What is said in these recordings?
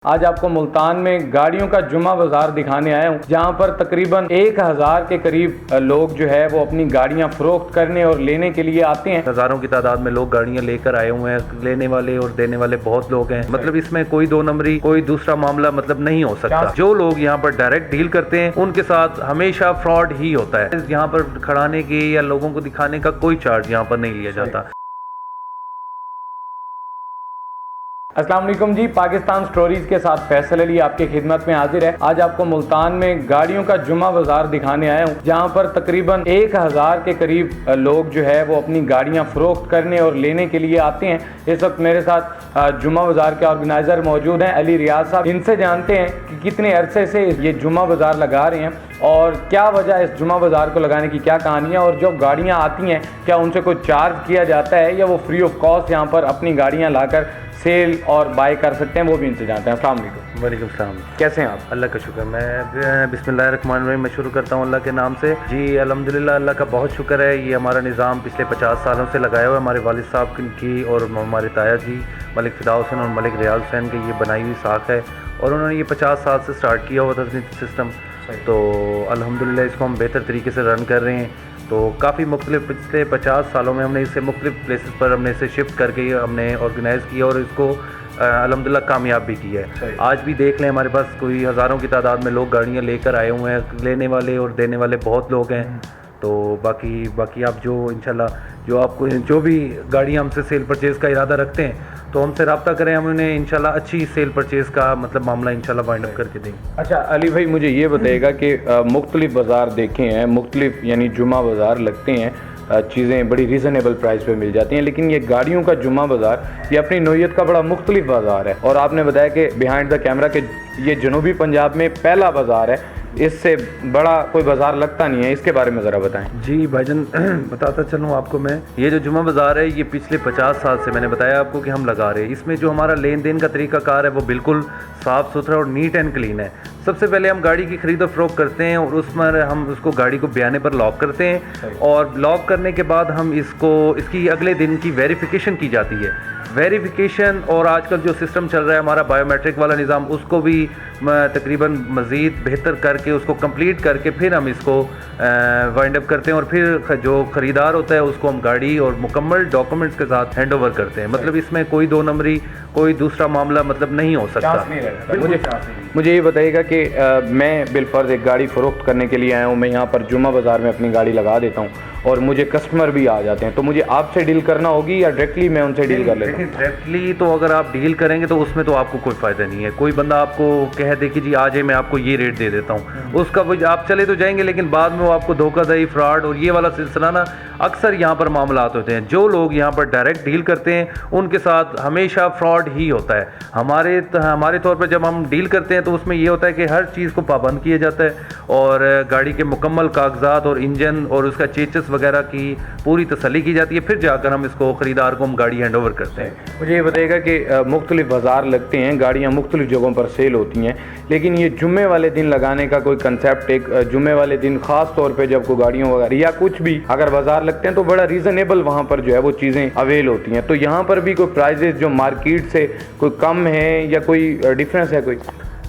आज आपको मुल्तान में गाड़ियों का जुमा बाजार दिखाने आया हूँ, जहाँ पर तकरीबन 1000 के करीब लोग जो है वो अपनी गाड़ियाँ फरोख्त करने और लेने के लिए आते हैं। हजारों की तादाद में लोग गाड़ियाँ लेकर आए हुए हैं, लेने वाले और देने वाले बहुत लोग हैं। मतलब इसमें कोई दो नंबरी कोई दूसरा मामला मतलब नहीं हो सकता। जो लोग यहाँ पर डायरेक्ट डील करते हैं उनके साथ हमेशा फ्रॉड ही होता है। यहाँ पर खड़ाने के या लोगों को दिखाने का कोई चार्ज यहाँ पर नहीं लिया जाता। अस्सलाम वालेकुम जी, पाकिस्तान स्टोरीज के साथ फैसल अली आपके खिदमत में हाजिर है। आज आपको मुल्तान में गाड़ियों का जुमा बाजार दिखाने आया हूँ, जहाँ पर तकरीबन 1000 के करीब लोग जो है वो अपनी गाड़ियाँ फरोख्त करने और लेने के लिए आते हैं। इस वक्त मेरे साथ जुमा बाजार के ऑर्गेनाइजर मौजूद हैं, अली रियाज साहब। इनसे जानते हैं कि कितने अरसे से ये जुमा बाजार लगा रहे हैं और क्या वजह है इस जुमा बाजार को लगाने की, क्या कहानी है, और जो गाड़ियाँ आती हैं क्या उनसे कोई चार्ज किया जाता है या वो फ्री ऑफ कॉस्ट यहाँ पर अपनी गाड़ियाँ लाकर सेल और बाय कर सकते हैं, वो भी इनसे जानते हैं। अस्सलाम वालेकुम। वालेकुम सलाम। कैसे हैं आप? अल्लाह का शुक्र। मैं बिस्मिल्लाहिर्रहमानिर्रहीम मैं शुरू करता हूँ अल्लाह के नाम से। जी अल्हम्दुलिल्लाह, अल्लाह का बहुत शुक्र है। ये हमारा निज़ाम पिछले 50 सालों से लगाया हुआ है। हमारे वालिद साहब की और हमारे ताया जी मलिक फिदा हुसैन और मलिक रियाज हुसैन की ये बनाई हुई साख है और उन्होंने ये 50 साल से स्टार्ट किया हुआ था सिस्टम। तो अल्हम्दुलिल्लाह इसको हम बेहतर तरीके से रन कर रहे हैं। तो काफ़ी मुख्तलिफ पिछले 50 सालों में हमने इसे मुख्तलिफ प्लेसेस पर हमने इसे शिफ्ट करके हमने ऑर्गेनाइज़ किया और इसको अल्हम्दुलिल्लाह कामयाब भी किया है। आज भी देख लें, हमारे पास कोई हज़ारों की तादाद में लोग गाड़ियाँ लेकर आए हुए हैं, लेने वाले और देने वाले बहुत लोग हैं। तो बाकी आप जो इंशाल्लाह जो भी गाड़ियाँ हमसे सेल परचेज़ का इरादा रखते हैं तो हमसे रब्ता करें, हम उन्हें इंशाल्लाह अच्छी सेल परचेज़ का मतलब मामला इंशाल्लाह वाइंड अप करके देंगे। अच्छा अली भाई, मुझे ये बताइएगा कि मुख्तलिफ बाज़ार देखे हैं, मुख्तलिफ यानी जुमा बाज़ार लगते हैं, चीज़ें बड़ी रीज़नेबल प्राइस पे मिल जाती हैं, लेकिन ये गाड़ियों का जुमा बाज़ार ये अपनी नौइयत का बड़ा मुख्तलिफ बाज़ार है। और आपने बताया कि बिहाइंड द कैमरा के ये जनूबी पंजाब में पहला बाज़ार है, इससे बड़ा कोई बाज़ार लगता नहीं है, इसके बारे में ज़रा बताएं। जी भाईजान, बताता चलूँ आपको मैं। ये जो जुमा बाज़ार है ये पिछले 50 साल से मैंने बताया आपको कि हम लगा रहे हैं। इसमें जो हमारा लेन देन का तरीक़ाकार है वो बिल्कुल साफ़ सुथरा और नीट एंड क्लीन है। सबसे पहले हम गाड़ी की ख़रीद और फ़रोख्त करते हैं और उसमें हम उसको गाड़ी को बयाने पर लॉक करते हैं और लॉक करने के बाद हम इसकी अगले दिन की वेरिफिकेशन की जाती है। वेरिफिकेशन और आजकल जो सिस्टम चल रहा है हमारा बायोमेट्रिक वाला निज़ाम, उसको भी तकरीबन मज़ीद बेहतर करके उसको कंप्लीट करके फिर हम इसको वाइंड अप करते हैं और फिर जो ख़रीदार होता है उसको हम गाड़ी और मुकम्मल डॉक्यूमेंट्स के साथ हैंड ओवर करते हैं। मतलब इसमें कोई दो नंबरी कोई दूसरा मामला मतलब नहीं हो सकता। मुझे ये बताइएगा कि मैं बिलफर्ज एक गाड़ी फ़रोख्त करने के लिए आया हूँ, मैं यहाँ पर जुमा बाज़ार में अपनी गाड़ी लगा देता हूँ और मुझे कस्टमर भी आ जाते हैं, तो मुझे आपसे डील करना होगी या डायरेक्टली मैं उनसे डील कर लेता हूँ? डायरेक्टली तो अगर आप डील करेंगे तो उसमें तो आपको कोई फ़ायदा नहीं है। कोई बंदा आपको कह दे कि जी आ जाए मैं आपको ये रेट दे देता हूँ, उसका आप चले तो जाएंगे लेकिन बाद में वो आपको धोखाधड़ी, फ्रॉड और ये वाला सिलसिला ना अक्सर यहाँ पर मामलात होते हैं। जो लोग यहाँ पर डायरेक्ट डील करते हैं उनके साथ हमेशा फ्रॉड ही होता है। हमारे तौर पर जब हम डील करते हैं तो उसमें ये होता है कि हर चीज़ को पाबंद किया जाता है और गाड़ी के मुकम्मल कागजात और इंजन और उसका चेचस वगैरह की पूरी तसल्ली की जाती है, फिर जाकर हम इसको ख़रीदार को हम गाड़ी हैंड ओवर करते हैं। मुझे ये बताइएगा कि मुख्तलिफ बाज़ार लगते हैं, गाड़ियाँ मुख्तलिफ जगहों पर सेल होती हैं, लेकिन ये जुम्मे वाले दिन लगाने का कोई कंसेप्ट, एक जुम्मे वाले दिन ख़ास तौर पे जब कोई गाड़ियों वगैरह या कुछ भी अगर बाज़ार लगते हैं तो बड़ा रीज़नेबल वहाँ पर जो है वो चीज़ें अवेल होती हैं। तो यहाँ पर भी कोई प्राइजेज़ जो मार्केट से कोई कम है या कोई डिफरेंस है कोई?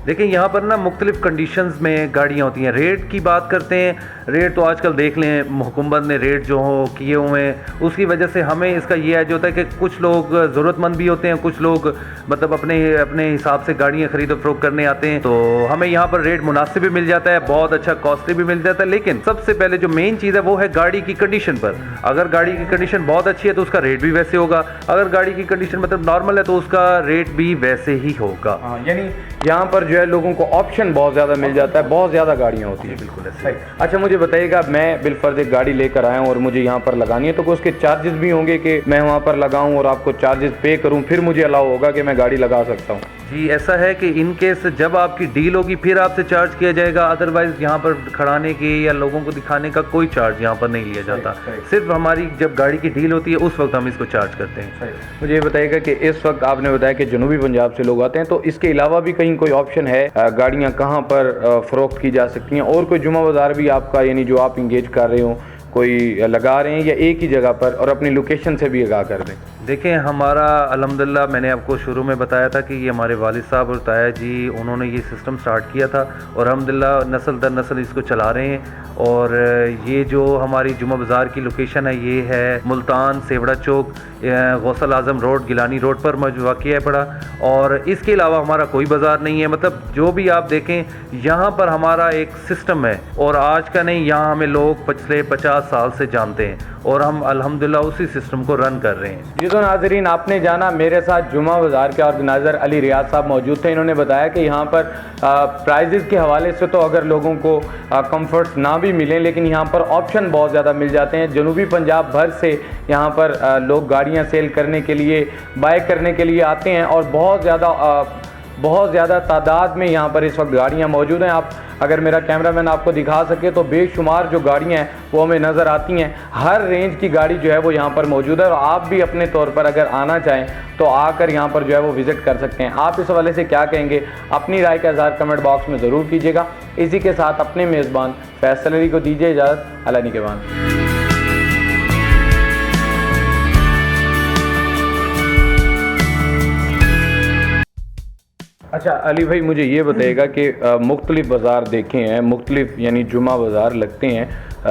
देखिए यहाँ पर ना मुख्तलिफ़ कंडीशंस में गाड़ियाँ होती हैं। रेट की बात करते हैं, रेट तो आजकल देख लें हुकूमत ने रेट जो किए हुए हैं उसकी वजह से हमें इसका ये है जो होता है कि कुछ लोग ज़रूरतमंद भी होते हैं, कुछ लोग मतलब अपने हिसाब से गाड़ियाँ ख़रीद फरोख्त करने आते हैं, तो हमें यहाँ पर रेट मुनासिब भी मिल जाता है, बहुत अच्छा कॉस्टली भी मिल जाता है। लेकिन सबसे पहले जो मेन चीज़ है वो है गाड़ी की कंडीशन पर। अगर गाड़ी की कंडीशन बहुत अच्छी है तो उसका रेट भी वैसे होगा, अगर गाड़ी की कंडीशन मतलब नॉर्मल है तो उसका रेट भी वैसे ही होगा। यानी यहाँ पर जो है लोगों को ऑप्शन बहुत ज़्यादा मिल जाता है, बहुत ज़्यादा गाड़ियाँ होती हैं। बिल्कुल ऐसे। अच्छा मुझे बताइएगा, मैं बिलफर्ज एक गाड़ी लेकर आया हूँ और मुझे यहाँ पर लगानी है, तो उसके चार्जेस भी होंगे कि मैं वहाँ पर लगाऊँ और आपको चार्जेस पे करूँ फिर मुझे अलाउ होगा कि मैं गाड़ी लगा सकता हूँ? जी ऐसा है कि इन केस जब आपकी डील होगी फिर आपसे चार्ज किया जाएगा, अदरवाइज़ यहाँ पर खड़ाने के या लोगों को दिखाने का कोई चार्ज यहाँ पर नहीं लिया जाता। सिर्फ हमारी जब गाड़ी की डील होती है उस वक्त हम इसको चार्ज करते हैं। मुझे ये बताइएगा कि इस वक्त आपने बताया कि जनूबी पंजाब से लोग आते हैं, तो इसके अलावा भी कहीं कोई ऑप्शन है, गाड़ियाँ कहाँ पर फ़रोख्त की जा सकती हैं और कोई जुमा बाज़ार भी आपका यानी जो आप इंगेज कर रहे हो कोई लगा रहे हैं या एक ही जगह पर, और अपनी लोकेशन से भी आगाह कर दें। देखें, हमारा अल्हम्दुलिल्लाह मैंने आपको शुरू में बताया था कि ये हमारे वालिद साहब और ताया जी उन्होंने ये सिस्टम स्टार्ट किया था और अल्हम्दुलिल्लाह नस्ल दर नस्ल इसको चला रहे हैं। और ये जो हमारी जुमा बाज़ार की लोकेशन है ये है मुल्तान सेवड़ा चौक गौसल आज़म रोड गिलानी रोड पर वाक़या है पड़ा। और इसके अलावा हमारा कोई बाज़ार नहीं है। मतलब जो भी आप देखें यहाँ पर हमारा एक सिस्टम है और आज का नहीं, यहाँ हमें लोग पिछले 50 साल से जानते हैं और हम अल्हम्दुलिल्लाह उसी सिस्टम को रन कर रहे हैं। जी तो नाज़रीन, आपने जाना मेरे साथ जुमा बाज़ार के ऑर्गेनाइज़र अली रियाज साहब मौजूद थे। इन्होंने बताया कि यहाँ पर प्राइजेज़ के हवाले से तो अगर लोगों को कंफर्ट ना भी मिलें, लेकिन यहाँ पर ऑप्शन बहुत ज़्यादा मिल जाते हैं। जनूबी पंजाब भर से यहाँ पर लोग गाड़ियाँ सेल करने के लिए, बाय करने के लिए आते हैं और बहुत ज़्यादा तादाद में यहाँ पर इस वक्त गाड़ियाँ मौजूद हैं। आप अगर मेरा कैमरामैन आपको दिखा सके तो बेशुमार जो गाड़ियाँ हैं वो हमें नज़र आती हैं। हर रेंज की गाड़ी जो है वो यहाँ पर मौजूद है और आप भी अपने तौर पर अगर आना चाहें तो आकर यहाँ पर जो है वो विज़िट कर सकते हैं। आप इस हवाले से क्या कहेंगे, अपनी राय का इज़हार कमेंट बॉक्स में ज़रूर कीजिएगा। इसी के साथ अपने मेज़बान फैसल अली को दीजिए इजाज़त। अल्लाह निगहबान। अच्छा अली भाई, मुझे ये बताइएगा कि मुख्तलिफ बाज़ार देखे हैं, मुख्तलिफ यानी जुमा बाज़ार लगते हैं,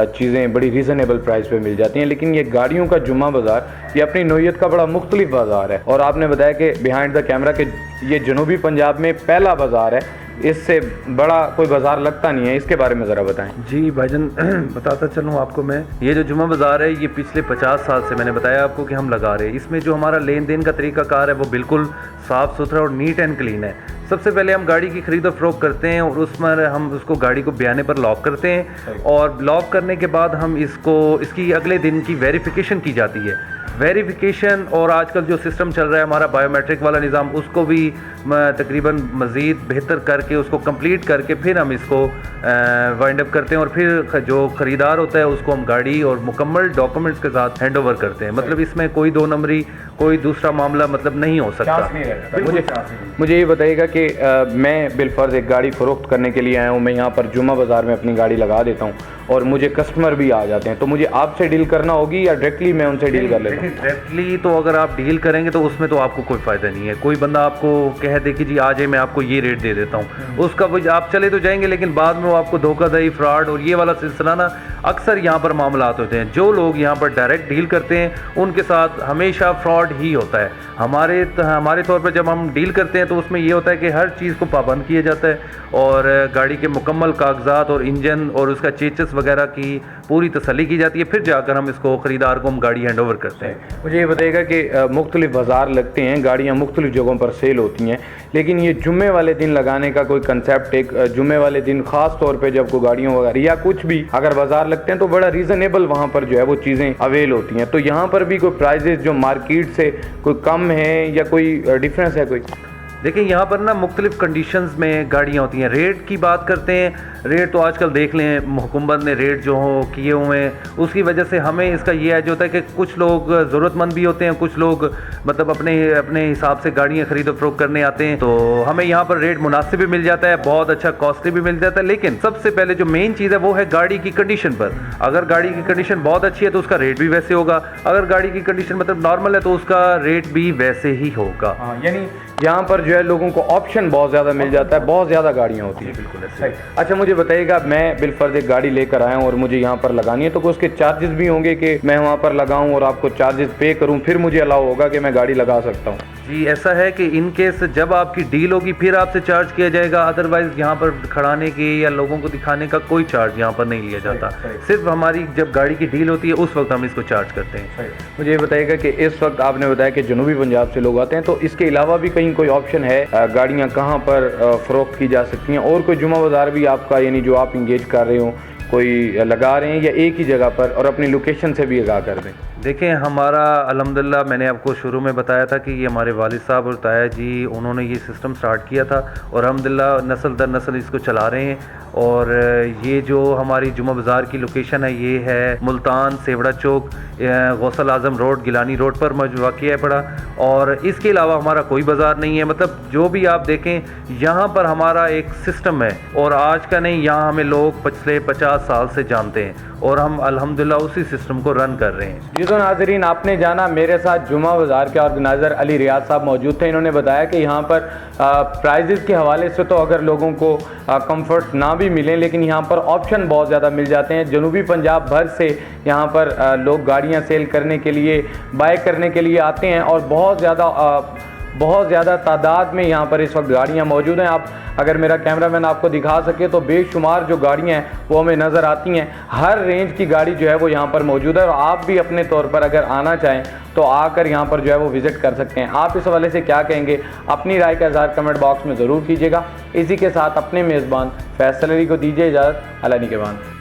चीज़ें बड़ी रीज़नेबल प्राइस पे मिल जाती हैं, लेकिन ये गाड़ियों का जुमा बाज़ार ये अपनी नौइयत का बड़ा मुख्तलिफ बाज़ार है। और आपने बताया कि बिहाइंड द कैमरा कि ये जनूबी पंजाब में पहला बाज़ार है, इससे बड़ा कोई बाज़ार लगता नहीं है। इसके बारे में ज़रा बताएं। जी भाईजान, बताता चलूँ आपको मैं, ये जो जुमा बाज़ार है ये पिछले 50 साल से मैंने बताया आपको कि हम लगा रहे हैं। इसमें जो हमारा लेन देन का तरीक़ाकार है वो बिल्कुल साफ़ सुथरा और नीट एंड क्लीन है। सबसे पहले हम गाड़ी की ख़रीद और फ़रोख्त करते हैं और उसमें हम उसको गाड़ी को बयाने पर लॉक करते हैं और लॉक करने के बाद हम इसकी अगले दिन की वेरिफिकेशन की जाती है। वेरिफिकेशन और आजकल जो सिस्टम चल रहा है हमारा बायोमेट्रिक वाला निज़ाम, उसको भी तकरीबन मज़ीद बेहतर करके उसको कंप्लीट करके फिर हम इसको वाइंड अप करते हैं और फिर जो ख़रीदार होता है उसको हम गाड़ी और मुकम्मल डॉक्यूमेंट्स के साथ हैंड ओवर करते हैं। मतलब इसमें कोई दो नंबरी, कोई दूसरा मामला मतलब नहीं हो सकता। मुझे ये बताइएगा कि मैं बिलफर्ज एक गाड़ी फ़रोख्त करने के लिए आया हूँ, मैं यहाँ पर जुमा बाज़ार में अपनी गाड़ी लगा देता हूँ और मुझे कस्टमर भी आ जाते हैं, तो मुझे आपसे डील करना होगी या डायरेक्टली मैं उनसे डील कर लेता हूँ? डायरेक्टली तो अगर आप डील करेंगे तो उसमें तो आपको कोई फ़ायदा नहीं है। कोई बंदा आपको कह दे कि जी आ जाए मैं आपको ये रेट दे देता हूँ, उसका आप चले तो जाएंगे लेकिन बाद में वो आपको धोखाधड़ी, फ्रॉड और ये वाला सिलसिला ना अक्सर यहाँ पर मामला होते हैं। जो लोग यहाँ पर डायरेक्ट डील करते हैं उनके साथ हमेशा फ्रॉड ही होता है। हमारे तौर पर जब हम डील करते हैं तो उसमें ये होता है कि हर चीज़ को पाबंद किया जाता है और गाड़ी के मुकम्मल कागजात और इंजन और उसका चेचस वगैरह की पूरी तसल्ली की जाती है, फिर जाकर हम इसको ख़रीदार को हम गाड़ी हैंड ओवर करते हैं। मुझे ये बताइएगा कि मुख्तलिफ बाज़ार लगते हैं, गाड़ियाँ मुख्तलिफ जगहों पर सेल होती हैं, लेकिन ये जुम्मे वाले दिन लगाने का कोई कंसेप्ट, एक जुम्मे वाले दिन ख़ास तौर पे जब कोई गाड़ियों वगैरह या कुछ भी अगर बाज़ार लगते हैं तो बड़ा रीज़नेबल वहाँ पर जो है वो चीज़ें अवेल होती हैं, तो यहाँ पर भी कोई प्राइजेज़ जो मार्केट से कोई कम है या कोई डिफरेंस है कोई? देखिए, यहाँ पर ना मुख्तलिफ कंडीशंस में गाड़ियाँ होती हैं। रेट की बात करते हैं, रेट तो आजकल देख लें हुकूमत ने रेट जो हो किए हुए हैं, उसकी वजह से हमें इसका ये है जो होता है कि कुछ लोग ज़रूरतमंद भी होते हैं, कुछ लोग मतलब अपने हिसाब से गाड़ियाँ ख़रीद फरोख्त करने आते हैं, तो हमें यहाँ पर रेट मुनासिब भी मिल जाता है, बहुत अच्छा कॉस्टली भी मिल जाता है। लेकिन सबसे पहले जो मेन चीज़ है वो है गाड़ी की कंडीशन पर। अगर गाड़ी की कंडीशन बहुत अच्छी है तो उसका रेट भी वैसे होगा, अगर गाड़ी की कंडीशन मतलब नॉर्मल है तो उसका रेट भी वैसे ही होगा। यानी यहाँ पर जो है लोगों को ऑप्शन बहुत ज़्यादा मिल जाता है, बहुत ज़्यादा गाड़ियाँ होती हैं। बिल्कुल ऐसे। अच्छा मुझे बताइएगा, मैं बिलफर्ज एक गाड़ी लेकर आया हूँ और मुझे यहाँ पर लगानी है, तो कोई उसके चार्जेस भी होंगे कि मैं वहाँ पर लगाऊँ और आपको चार्जेस पे करूँ फिर मुझे अलाउ होगा कि मैं गाड़ी लगा सकता हूँ? जी ऐसा है कि इन केस जब आपकी डील होगी फिर आपसे चार्ज किया जाएगा, अदरवाइज यहाँ पर खड़ाने के या लोगों को दिखाने का कोई चार्ज यहाँ पर नहीं लिया जाता। सिर्फ हमारी जब गाड़ी की डील होती है उस वक्त हम इसको चार्ज करते हैं। मुझे ये बताइएगा कि इस वक्त आपने बताया कि जनूबी पंजाब से लोग आते हैं, तो इसके अलावा भी कहीं कोई ऑप्शन है, गाड़ियाँ कहाँ पर फ़रोख्त की जा सकती हैं, और कोई जुमा बाज़ार भी आपका यानी जो आप इंगेज कर रहे हो कोई लगा रहे हैं या एक ही जगह पर, और अपनी लोकेशन से भी आगाह कर दें? देखें, हमारा अल्हम्दुलिल्लाह मैंने आपको शुरू में बताया था कि ये हमारे वालिद साहब और ताया जी उन्होंने ये सिस्टम स्टार्ट किया था और अल्हम्दुलिल्लाह नस्ल दर नस्ल इसको चला रहे हैं। और ये जो हमारी जुमा बाज़ार की लोकेशन है ये है मुल्तान सेवड़ा चौक गौसल आज़म रोड गिलानी रोड पर वाक़या है पड़ा। और इसके अलावा हमारा कोई बाज़ार नहीं है। मतलब जो भी आप देखें यहाँ पर हमारा एक सिस्टम है और आज का नहीं, यहाँ हमें लोग पिछले 50 साल से जानते हैं और हम अल्हम्दुलिल्लाह उसी सिस्टम को रन कर रहे हैं। जी तो नाज़रीन, आपने जाना मेरे साथ जुमा बाज़ार के ऑर्गेनाइज़र अली रियाज साहब मौजूद थे। इन्होंने बताया कि यहाँ पर प्राइजेज़ के हवाले से तो अगर लोगों को कंफर्ट ना भी मिलें, लेकिन यहाँ पर ऑप्शन बहुत ज़्यादा मिल जाते हैं। जनूबी पंजाब भर से यहाँ पर लोग गाड़ियाँ सेल करने के लिए, बाय करने के लिए आते हैं और बहुत ज़्यादा तादाद में यहाँ पर इस वक्त गाड़ियाँ मौजूद हैं। आप अगर मेरा कैमरामैन आपको दिखा सके तो बेशुमार जो गाड़ियाँ हैं वो हमें नज़र आती हैं। हर रेंज की गाड़ी जो है वो यहाँ पर मौजूद है और आप भी अपने तौर पर अगर आना चाहें तो आकर यहाँ पर जो है वो विज़िट कर सकते हैं। आप इस हवाले से क्या कहेंगे, अपनी राय का इज़हार कमेंट बॉक्स में ज़रूर कीजिएगा। इसी के साथ अपने मेज़बान फैसल अली को दीजिए इजाज़त। अल्लाह निगहबान।